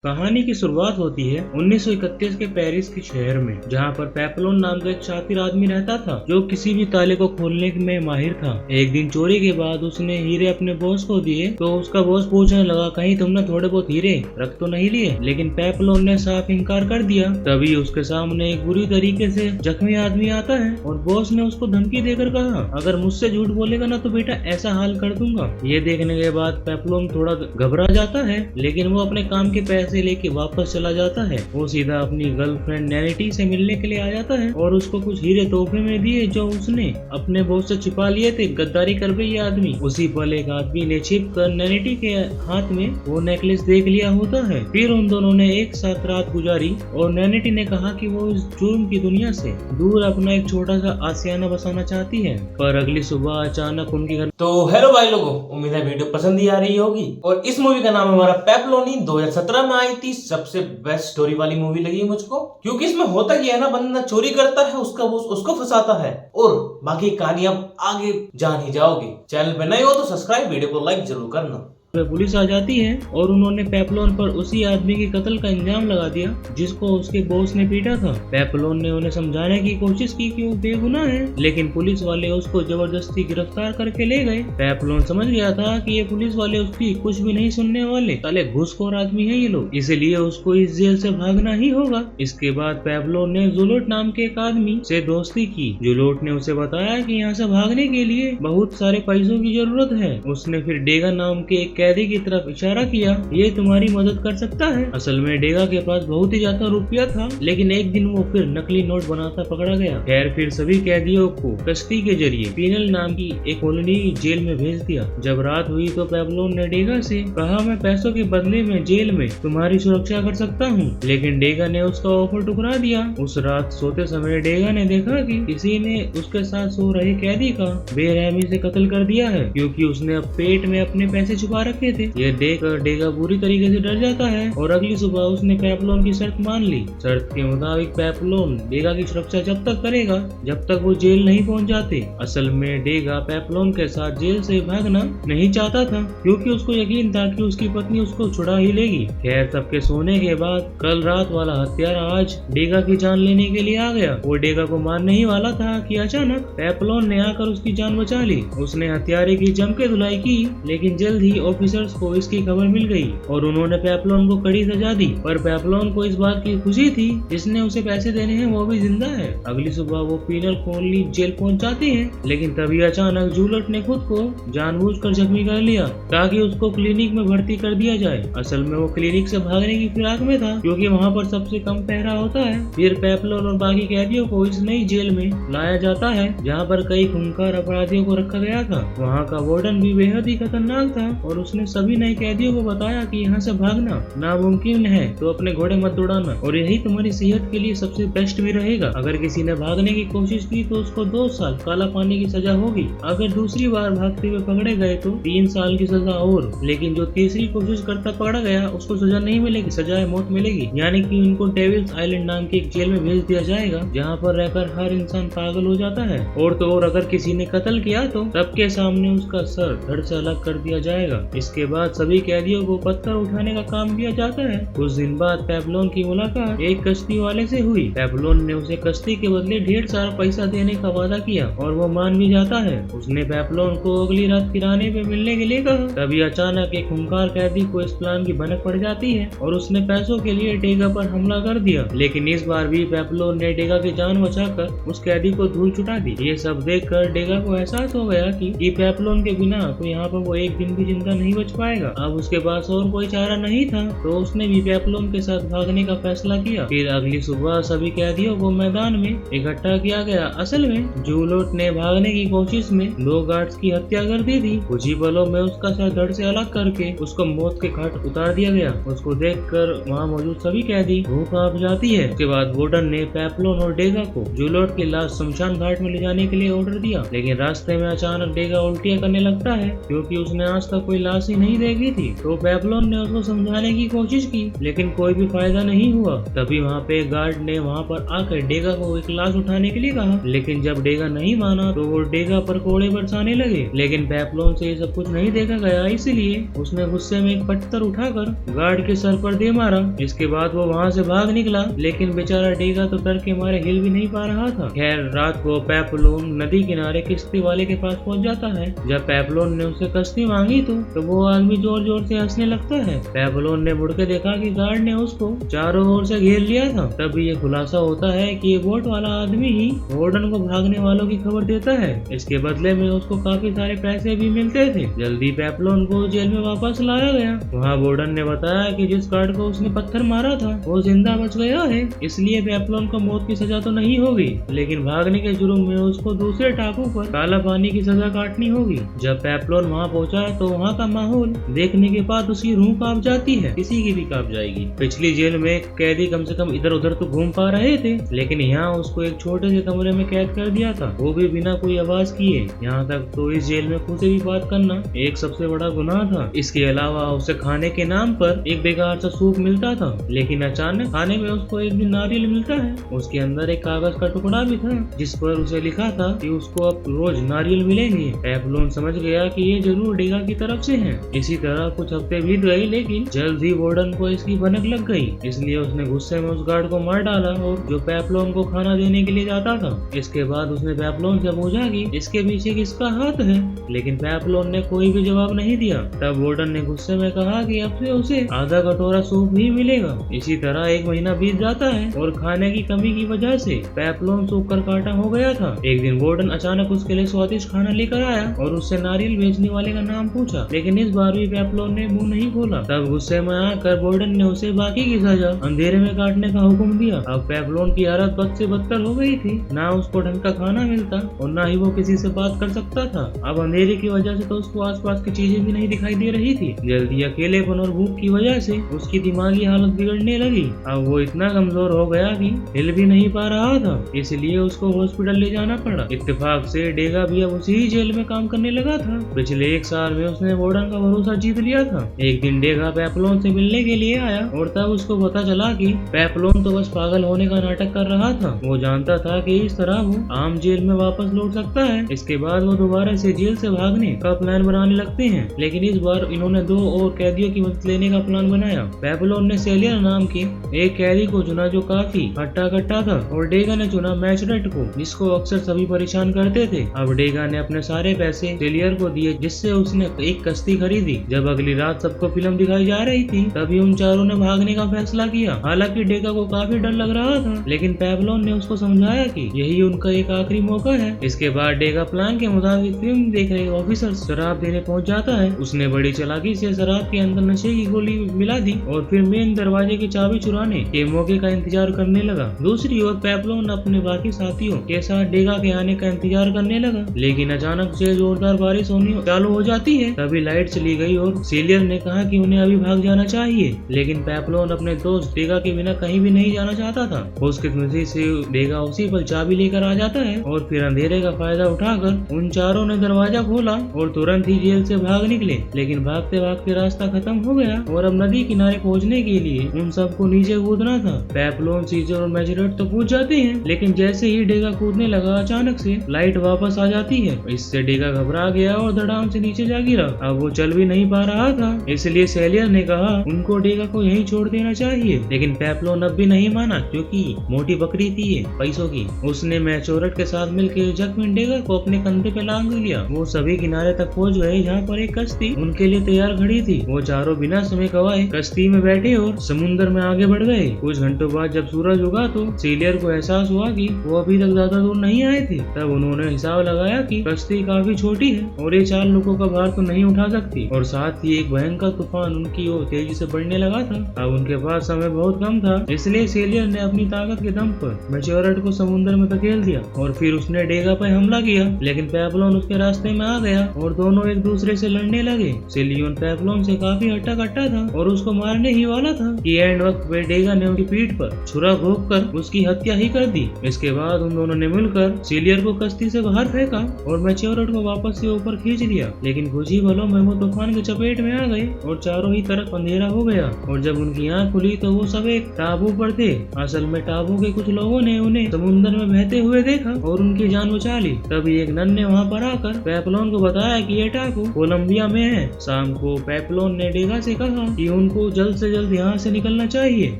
कहानी की शुरुआत होती है 1931 के पेरिस के शहर में, जहां पर पेपलोन नाम का एक शातिर आदमी रहता था जो किसी भी ताले को खोलने में माहिर था। एक दिन चोरी के बाद उसने हीरे अपने बॉस को दिए तो उसका बॉस पूछने लगा, कहीं तुमने थोड़े बहुत हीरे रख तो नहीं लिए? लेकिन पेपलोन ने साफ इनकार कर दिया। तभी उसके सामने एक बुरी तरीके से जख्मी आदमी आता है और बॉस ने उसको धमकी देकर कहा, अगर मुझसे झूठ बोलेगा ना तो बेटा ऐसा हाल कर दूंगा। ये देखने के बाद पेपलोन थोड़ा घबरा जाता है, लेकिन वो अपने काम के पैसे लेके वापस चला जाता है। वो सीधा अपनी गर्लफ्रेंड नैनिटी से मिलने के लिए आ जाता है और उसको कुछ हीरे तोहफे में दिए जो उसने अपने बॉस से छिपा लिए थे। गद्दारी कर गई ये आदमी। उसी पल एक आदमी ने छिप कर नैनिटी के हाथ में वो नेकलेस देख लिया होता है। फिर उन दोनों ने एक साथ रात गुजारी और नैनिटी ने कहा कि वो इस जुर्म की दुनिया से दूर अपना एक छोटा सा आशियाना बसाना चाहती है। पर अगली सुबह अचानक उनके घर। तो हेलो भाई लोगों, उम्मीद है वीडियो पसंद ही आ रही होगी। और इस मूवी का नाम हमारा पेपलोनी 2017 में आई थी। सबसे बेस्ट स्टोरी वाली मूवी लगी मुझको, क्योंकि इसमें होता क्या है ना, बंदा चोरी करता है, उसका बॉस उसको फंसाता है और बाकी कहानी आप आगे जान ही जाओगे। चैनल पे नए हो तो सब्सक्राइब, वीडियो को लाइक जरूर करना। पुलिस आ जाती है और उन्होंने पेपलोन पर उसी आदमी के कत्ल का इल्जाम लगा दिया जिसको उसके बॉस ने पीटा था। पेपलोन ने उन्हें समझाने की कोशिश की कि वो बेगुनाह है, लेकिन पुलिस वाले उसको जबरदस्ती गिरफ्तार करके ले गए। पेपलोन समझ गया था कि ये पुलिस वाले उसकी कुछ भी नहीं सुनने वाले, साले घूसखोर आदमी है ये लोग, इसलिए उसको इस जेल से भागना ही होगा। इसके बाद पेपलोन ने जुलोट नाम के एक आदमी से दोस्ती की। जुलोट ने उसे बताया कि यहाँ से भागने के लिए बहुत सारे पैसों की जरूरत है। उसने फिर डेगा नाम के एक कैदी की तरफ इशारा किया, ये तुम्हारी मदद कर सकता है। असल में डेगा के पास बहुत ही ज्यादा रुपया था, लेकिन एक दिन वो फिर नकली नोट बनाता पकड़ा गया। खैर फिर सभी कैदियों को कश्ती के जरिए पीनल नाम की एक कॉलोनी जेल में भेज दिया। जब रात हुई तो पेपलोन ने डेगा से कहा, मैं पैसों के बदले में जेल में तुम्हारी सुरक्षा कर सकता हूँ, लेकिन डेगा ने उसका ऑफर ठुकरा दिया। उस रात सोते समय डेगा ने देखा कि किसी ने उसके साथ सो रहे कैदी का बेरहमी से कत्ल कर दिया है, क्योंकि उसने पेट में अपने पैसे छुपा रखे थे। ये देखकर डेगा बुरी तरीके से डर जाता है और अगली सुबह उसने पेपलोन की शर्त मान ली। शर्त के मुताबिक पेपलोन डेगा की सुरक्षा जब तक करेगा जब तक वो जेल नहीं पहुंच जाते। असल में डेगा पेपलोन के साथ जेल से भागना नहीं चाहता था, क्योंकि उसको यकीन था कि उसकी पत्नी उसको छुड़ा ही लेगी। खैर सबके सोने के बाद कल रात वाला हत्यारा आज डेगा की जान लेने के लिए आ गया। वो डेगा को मारने ही वाला था कि अचानक पेपलोन ने आकर उसकी जान बचा ली। उसने हत्यारे की जम के धुलाई की, लेकिन जल्द ही ऑफिसर्स को इसकी खबर मिल गई और उन्होंने पेपलोन को कड़ी सजा दी। पर पेपलोन को इस बात की खुशी थी जिसने उसे पैसे देने हैं वो भी जिंदा है। अगली सुबह वो पीनल कॉलोनी जेल पहुंच जाती है, लेकिन तभी अचानक जूलट ने खुद को जानबूझकर जख्मी कर लिया ताकि उसको क्लिनिक में भर्ती कर दिया जाए। असल में वो क्लिनिक से भागने की फिराक में था, क्योंकि वहाँ पर सबसे कम पहरा होता है। फिर पेपलोन और बाकी कैदियों को इस नई जेल में लाया जाता है, जहाँ पर कई खूंखार अपराधियों को रखा गया था। वहाँ का वार्डन भी बेहद ही खतरनाक था और उसने सभी नए कैदियों को बताया कि यहाँ से भागना नामुमकिन है, तो अपने घोड़े मत दौड़ाना और यही तुम्हारी सेहत के लिए सबसे बेस्ट भी रहेगा। अगर किसी ने भागने की कोशिश की तो उसको 2 साल काला पानी की सजा होगी। अगर दूसरी बार भागते हुए पकड़े गए तो 3 साल की सजा और, लेकिन जो तीसरी कोशिश करता पकड़ा गया उसको सजा नहीं मिलेगी, सजाए मौत मिलेगी। यानी कि उनको डेविल्स आइलैंड नाम की एक जेल में भेज दिया जाएगा, जहाँ पर रहकर हर इंसान पागल हो जाता है। और तो और अगर किसी ने कत्ल किया तो सबके सामने उसका सर धड़ से अलग कर दिया जाएगा। इसके बाद सभी कैदियों को पत्थर उठाने का काम दिया जाता है। कुछ दिन बाद पेपलोन की मुलाकात एक कश्ती वाले से हुई। पेपलोन ने उसे कश्ती के बदले ढेर सारा पैसा देने का वादा किया और वो मान भी जाता है। उसने पेपलोन को अगली रात किराने पे मिलने के लिए कहा। तभी अचानक एक खूंखार कैदी को इस प्लान की भनक पड़ जाती है और उसने पैसों के लिए डेगा पर हमला कर दिया, लेकिन इस बार भी पेपलोन ने डेगा की जान बचाकर उस कैदी को धूल चुटा दी। ये सब देखकर डेगा को एहसास हो गया कि पेपलोन के बिना तो यहाँ पर वो एक दिन भी जिंदा नहीं बच पाएगा। अब उसके पास और कोई चारा नहीं था, तो उसने भी पेपलोन के साथ भागने का फैसला किया। फिर अगली सुबह सभी कैदियों को मैदान में इकट्ठा किया गया। असल में जूलोट ने भागने की कोशिश में 2 गार्ड्स की हत्या कर दी थी। कुछ ही पलों में उसका सर धड़ से अलग करके उसको मौत के घाट उतार दिया गया। उसको देखकर वहाँ मौजूद सभी कैदी रूह कांप जाती है। उसके बाद वार्डन ने पेपलोन और डेगा को जूलोट की लाश शमशान घाट में ले जाने के लिए ऑर्डर दिया, लेकिन रास्ते में अचानक डेगा उल्टियाँ करने लगता है, क्योंकि उसने आज तक कोई लाश तलाशी नहीं देखी थी। तो पेप्लोन ने उसको समझाने की कोशिश की, लेकिन कोई भी फायदा नहीं हुआ। तभी वहाँ पे एक गार्ड ने वहाँ पर आकर डेगा को एक लाश उठाने के लिए कहा, लेकिन जब डेगा नहीं माना तो वो डेगा पर कोड़े बरसाने लगे। लेकिन पेप्लोन से ये सब कुछ नहीं देखा गया, इसलिए उसने गुस्से में एक पत्थर उठाकर गार्ड के सर पर दे मारा। इसके बाद वो वहाँ से भाग निकला, लेकिन बेचारा डेगा तो डर के मारे हिल भी नहीं पा रहा था। खैर रात को पेप्लोन नदी किनारे किश्ती वाले के पास पहुँच जाता है। जब पेप्लोन ने उससे कश्ती मांगी तो वो आदमी जोर जोर से हंसने लगता है। पेप्लोन ने मुड़ के देखा कि गार्ड ने उसको चारों ओर से घेर लिया था। तब ये खुलासा होता है कि ये बोट वाला आदमी ही वार्डन को भागने वालों की खबर देता है। इसके बदले में उसको काफी सारे पैसे भी मिलते थे। जल्दी पेप्लोन को जेल में वापस लाया गया। वहाँ वार्डन ने बताया कि जिस गार्ड को उसने पत्थर मारा था वो जिंदा बच गया है, इसलिए पेप्लोन को मौत की सजा तो नहीं होगी, लेकिन भागने के जुर्म में उसको दूसरे टापू पर काला पानी की सजा काटनी होगी। जब पेप्लोन वहाँ पहुँचा तो वहाँ का माहौल देखने के बाद उसकी रूह कांप जाती है, किसी की भी कांप जाएगी। पिछली जेल में कैदी कम से कम इधर उधर तो घूम पा रहे थे, लेकिन यहाँ उसको एक छोटे से कमरे में कैद कर दिया था, वो भी बिना कोई आवाज किए। यहाँ तक तो इस जेल में खुद से भी बात करना एक सबसे बड़ा गुनाह था। इसके अलावा उसे खाने के नाम पर एक बेकार सा सूप मिलता था, लेकिन अचानक खाने में उसको एक दिन नारियल मिलता है। उसके अंदर एक कागज का टुकड़ा भी था जिस पर उसे लिखा था कि उसको अब रोज नारियल मिलेंगे। पेप्लोन समझ गया कि ये जरूर डेगा की तरफ से है। इसी तरह कुछ हफ्ते बीत गए, लेकिन जल्द ही वार्डन को इसकी भनक लग गई, इसलिए उसने गुस्से में उस गार्ड को मार डाला और जो पेप्लोन को खाना देने के लिए जाता था। इसके बाद उसने पेप्लोन से पूछा कि इसके पीछे किसका हाथ है, लेकिन पेप्लोन ने कोई भी जवाब नहीं दिया। तब वार्डन ने गुस्से में कहा कि अब से उसे आधा कटोरा सूप ही मिलेगा। इसी तरह एक महीना बीत जाता है और खाने की कमी की वजह से पेप्लोन सूख कर काटा हो गया था। एक दिन वार्डन अचानक उसके लिए स्वादिष्ट खाना लेकर आया और उससे नारियल बेचने वाले का नाम पूछा, लेकिन इस बार भी पेप्लोन ने मुंह नहीं खोला। तब गुस्से में आकर वार्डन ने उसे बाकी की सजा अंधेरे में काटने का हुक्म दिया। अब पेप्लोन की हालत बद से बदतर हो गई थी, ना उसको ढंग का खाना मिलता और ना ही वो किसी से बात कर सकता था। अब अंधेरे की वजह से तो उसको आसपास की चीजें भी नहीं दिखाई दे रही थी। जल्दी अकेलेपन और भूख की वजह से उसकी दिमागी हालत बिगड़ने लगी। अब वो इतना कमजोर हो गया कि हिल भी नहीं पा रहा था, इसलिए उसको हॉस्पिटल ले जाना पड़ा। इत्तेफाक से डेगा भी अब उसी जेल में काम करने लगा था। पिछले एक साल में उसने वार्डन का भरोसा जीत लिया था। एक दिन डेगा पेप्लोन से मिलने के लिए आया और तब उसको पता चला कि पेप्लोन तो बस पागल होने का नाटक कर रहा था। वो जानता था कि इस तरह वो आम जेल में वापस लौट सकता है। इसके बाद वो दोबारा से जेल से भागने का प्लान बनाने लगते हैं, लेकिन इस बार इन्होंने 2 और कैदियों की मदद लेने का प्लान बनाया। पेप्लोन ने सेलियर नाम के एक कैदी को चुना जो काफी हट्टा कट्टा था और डेगा ने चुना मैचरेट को, जिसको अक्सर सभी परेशान करते थे। अब डेगा ने अपने सारे पैसे सेलियर को दिए, जिससे उसने एक कश्ती खरीदी। जब अगली रात सबको फिल्म दिखाई जा रही थी, तभी उन चारों ने भागने का फैसला किया। हालांकि डेगा को काफी डर लग रहा था, लेकिन पेप्लोन ने उसको समझाया कि यही उनका एक आखिरी मौका है। इसके बाद डेगा प्लान के मुताबिक फिल्म देख रहे ऑफिसर शराब देने पहुंच जाता है। उसने बड़ी चालाकी से शराब के अंदर नशे की गोली मिला दी और फिर मेन दरवाजे की चाबी चुराने के मौके का इंतजार करने लगा। दूसरी ओर पेप्लोन अपने बाकी साथियों के साथ डेगा के आने का इंतजार करने लगा, लेकिन अचानक से जोरदार बारिश होनी चालू हो जाती है। तभी लाइट चली गई और सेलियर ने कहा कि उन्हें अभी भाग जाना चाहिए, लेकिन पेप्लोन अपने दोस्त डेगा के बिना कहीं भी नहीं जाना चाहता था। खुशकिस्मती से डेगा उसी पर चाबी लेकर आ जाता है और फिर अंधेरे का फायदा उठाकर उन चारों ने दरवाजा खोला और तुरंत ही जेल से भाग निकले। लेकिन भागते भागते रास्ता खत्म हो गया और अब नदी किनारे पहुंचने के लिए उन सबको नीचे कूदना था। पेप्लोन, सीजर और मैचरेट तो कूद जाते हैं, लेकिन जैसे ही डेगा कूदने लगा अचानक से लाइट वापस आ जाती है। इससे डेगा घबरा गया और धड़ाम से नीचे जा गिरा। अब वो चल भी नहीं पा रहा था, इसलिए सेलियर ने कहा उनको डेगा को यहीं छोड़ देना चाहिए, लेकिन पेप्लोन अब भी नहीं माना क्योंकि मोटी बकरी थी ये पैसों की। उसने मैचरेट के साथ मिलकर जख्मी डेगा को अपने कंधे पे लांग लिया। वो सभी किनारे तक पहुंच गए जहाँ पर एक कश्ती उनके लिए तैयार खड़ी थी। वो चारों बिना समय गवाए कश्ती में बैठे और समुद्र में आगे बढ़ गए। कुछ घंटों बाद जब सूरज उगा तो सेलियर को एहसास हुआ कि वो अभी तक ज्यादा दूर नहीं आए थे। तब उन्होंने हिसाब लगाया कि कश्ती काफी छोटी है और ये 4 लोगों का भार तो नहीं उठा सकती, और साथ ही एक भयंकर तूफान उनकी ओर तेजी से बढ़ने लगा था। अब उनके पास समय बहुत कम था, इसलिए सेलियर ने अपनी ताकत के दम पर मैचरेट को समुद्र में धकेल दिया और फिर उसने डेगा पर हमला किया। लेकिन पेप्लोन उसके रास्ते में आ गया और दोनों एक दूसरे से लड़ने लगे। सेलियन पेप्लोन से काफी हट्टा कट्टा था और उसको मारने ही वाला था कि एंड वक्त पे डेगा ने उनकी पीठ पर छुरा घोंप कर उसकी हत्या ही कर दी। इसके बाद उन दोनों ने मिलकर सेलियर को कश्ती से बाहर फेंका और मैचरेट को वापस से ऊपर खींच लिया। लेकिन खुशी भलो में वो तूफान के चपेट में आ गए और चारों ही तरफ अंधेरा हो गया। और जब उनकी आंख खुली तो वो सब एक टापू पर थे। असल में टापू के कुछ लोगों ने उन्हें समुद्र में बहते हुए देखा और उनकी जान बचा ली। तभी एक नन ने वहाँ पर आकर पेप्लोन को बताया कि ये टापू कोलंबिया में है। शाम को पेप्लोन ने डेगा से कहा कि उनको जल्द से जल्द यहाँ से निकलना चाहिए,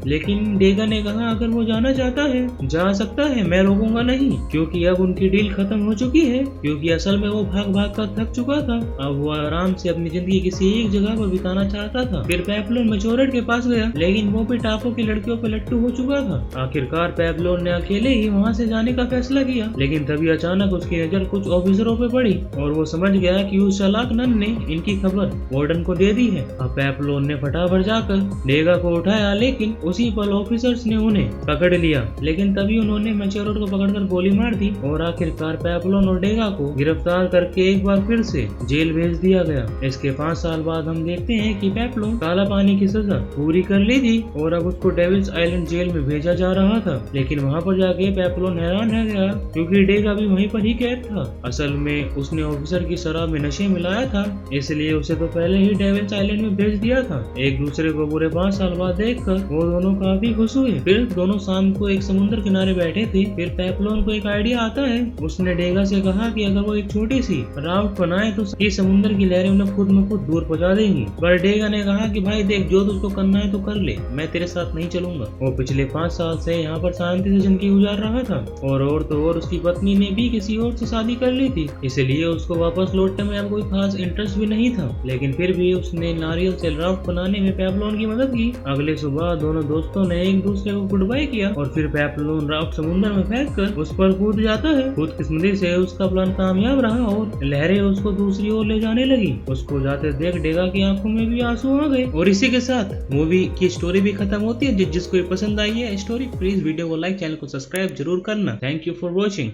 लेकिन डेगा ने कहा अगर वो जाना चाहता है जा सकता है, मैं रोकूंगा नहीं, क्योंकि अब उनकी डील खत्म हो चुकी है। क्योंकि असल में वो भाग भाग कर थक चुका था। अब वो आराम से अपनी जिंदगी किसी एक जगह पर बिताना चाहता था। फिर पेप्लोन मेचोरेट के पास गया, लेकिन वो भी टापू की लड़कियों पे लट्टू हो चुका था। आखिरकार पेप्लोन ने अकेले ही वहाँ से जाने का फैसला किया, लेकिन तभी अचानक उसकी नजर कुछ ऑफिसरों पे पड़ी और वो समझ गया कि उस चालाक नन ने इनकी खबर वार्डन को दे दी है। अब पेप्लोन ने फटाफट जाकर डेगा को उठाया, लेकिन उसी पल ऑफिसर्स ने उन्हें पकड़ लिया। लेकिन तभी उन्होंने मेचोरेट को पकड़कर गोली मार दी और आखिरकार पेप्लोन और डेगा को गिरफ्तार करके एक बार फिर से जेल भेज दिया गया। इसके 5 साल बाद हम देखते हैं कि पेप्लोन काला पानी की सजा पूरी कर ली थी और अब उसको डेविल्स आइलैंड जेल में भेजा जा रहा था। लेकिन वहाँ पर जाके पेप्लोन हैरान रह गया, क्योंकि डेगा भी वहीं पर ही कैद था। असल में उसने ऑफिसर की शराब में नशे मिलाया था, इसलिए उसे तो पहले ही डेविल्स आइलैंड में भेज दिया था। एक दूसरे को पूरे 5 साल बाद देखकर वो दोनों काफी खुश हुए। फिर दोनों शाम को एक समुद्र किनारे बैठे थे। फिर पेप्लोन को एक आइडिया आता है। उसने डेगा से कहा कि अगर वो एक छोटी सी राफ्ट बनाए तो ये समुद्र की लहरें उन्हें खुद में खुद दूर पहुंचा देंगी। पर डेगा ने कहा कि भाई देख, जो तुझको करना है तो कर ले, मैं तेरे साथ नहीं चलूंगा। वो पिछले 5 साल से यहाँ पर शांति से जिंदगी गुजार रहा था और तो और उसकी पत्नी ने भी किसी और से शादी कर ली थी, इसलिए उसको वापस लौटने में अब कोई खास इंटरेस्ट भी नहीं था। लेकिन फिर भी उसने नारियल से राफ्ट बनाने में पेप्लोन की मदद की। अगले सुबह दोनों दोस्तों ने एक दूसरे को गुड बाय किया और फिर पेप्लोन राफ्ट समुद्र में फेंककर उस पर कूद जाता है। खुदकिस्मती से उसका प्लान कामयाब रहा और लहरें उसको दूसरी ओर ले जाने लगी। उसको जाते देख डेगा की आंखों में भी आंसू आ गए। और इसी के साथ मूवी की स्टोरी भी खत्म होती है। जिसको पसंद आई है स्टोरी, प्लीज वीडियो को लाइक, चैनल को सब्सक्राइब जरूर करना। Thank you for watching.